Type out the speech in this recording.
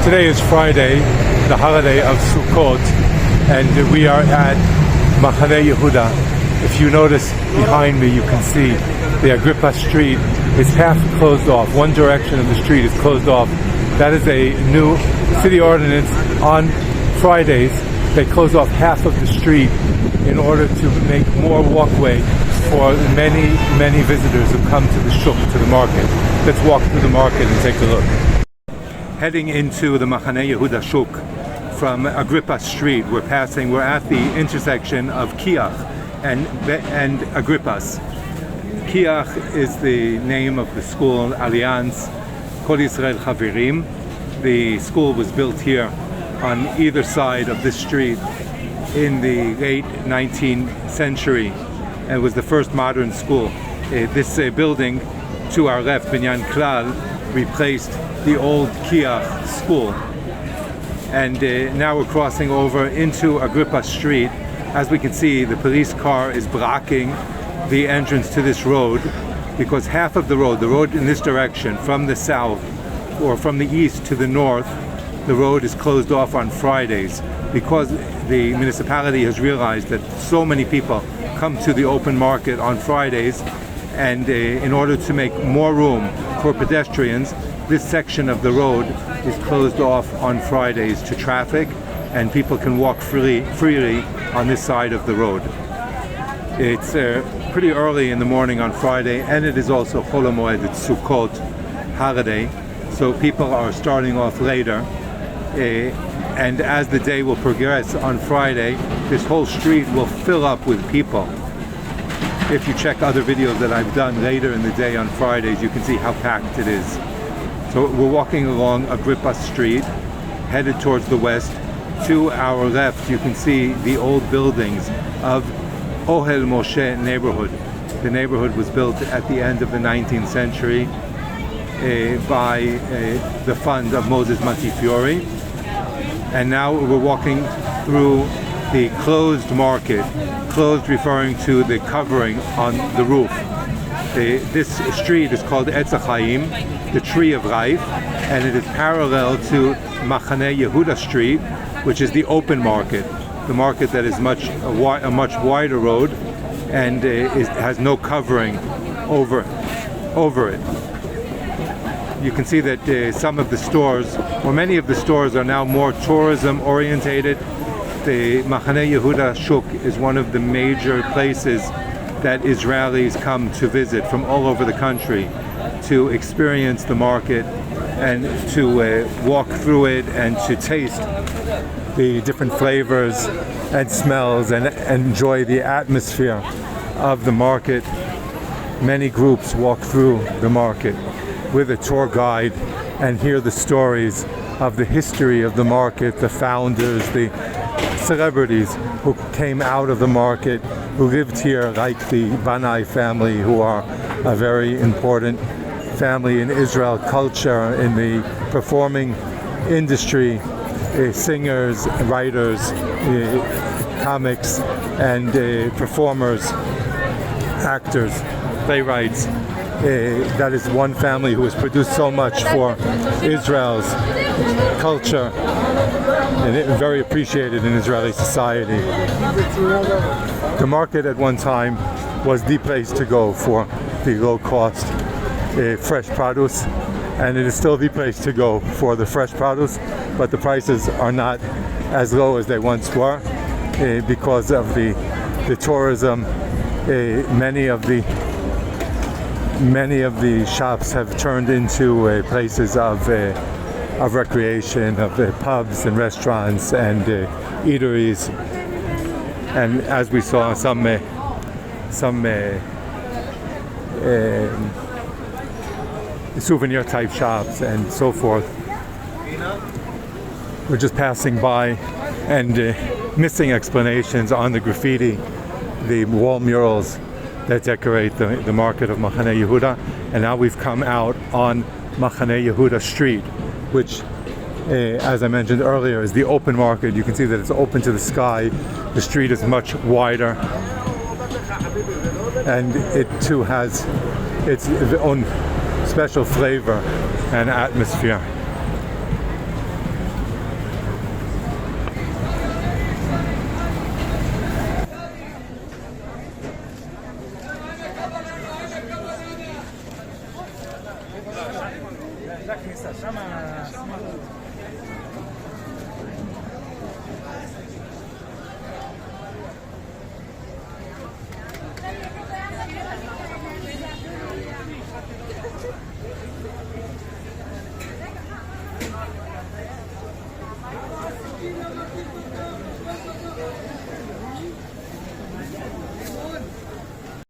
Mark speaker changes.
Speaker 1: Today is Friday, the holiday of Sukkot, and we are at Machane Yehuda. If you notice behind me, you can see the Agria street is half closed off. One direction of the street is closed off. That is a new city ordinance. On Fridays, they close off half of the street in order to make more walkway for many visitors who come to the shuk, to the market. Let's walk through the market and take a look. Heading into the Machane Yehuda Shuk from Agria Street, we're at the intersection of Kiach and Agripas. Kiach is the name of the school, Alliance Kol Yisrael Chavirim. The school was built here on either side of this street in the late 19th century and was the first modern school. This building to our left, Binyan Klal, replaced the old Kiach school. And now we're crossing over into Agria Street. As we can see, the police car is blocking the entrance to this road because half of the road in this direction from the south or from the east to the north, the road is closed off on Fridays because the municipality has realized that so many people come to the open market on Fridays, and in order to make more room for pedestrians, this section of the road is closed off on Fridays to traffic, and people can walk freely on this side of the road. It's pretty early in the morning on Friday, and it is also Chol HaMoed, it's Sukkot holiday, so people are starting off later. And as the day will progress on Friday, this whole street will fill up with people. If you check other videos that I've done later in the day on Fridays, you can see how packed it is. So we're walking along Agria Street, headed towards the west. To our left, you can see the old buildings of Ohel Moshe neighborhood. The neighborhood was built at the end of the 19th century by the fund of Moses Montefiore. And now we're walking through the closed market, closed referring to the covering on the roof. This street is called Etz HaChaim, the tree of life, and it is parallel to Machane Yehuda Street, which is the open market, the market that is a much wider road and has no covering over it. You can see that some of the stores, or many of the stores, are now more tourism orientated. The Machane Yehuda Shuk is one of the major places that Israelis come to visit from all over the country to experience the market and to walk through it and to taste the different flavors and smells and enjoy the atmosphere of the market. Many groups walk through the market with a tour guide and hear the stories of the history of the market, the founders, the celebrities who came out of the market, who lived here, like the Mahane family, who are a very important family in Israel culture, in the performing industry, singers, writers, comics, and performers, actors, playwrights. That is one family who has produced so much for Israel's culture and very appreciated in Israeli society. The market at one time was the place to go for the low-cost fresh produce, and it is still the place to go for the fresh produce, but the prices are not as low as they once were because of the tourism. Many of the shops have turned into places of recreation, of pubs and restaurants and eateries, and as we saw, some souvenir type shops and so forth. We're just passing by and missing explanations on the graffiti, the wall murals that decorate the market of Machane Yehuda. And now we've come out on Machane Yehuda Street, which, as I mentioned earlier, is the open market. You can see that it's open to the sky. The street is much wider, and it too has its own special flavor and atmosphere.
Speaker 2: הכניסה, שם...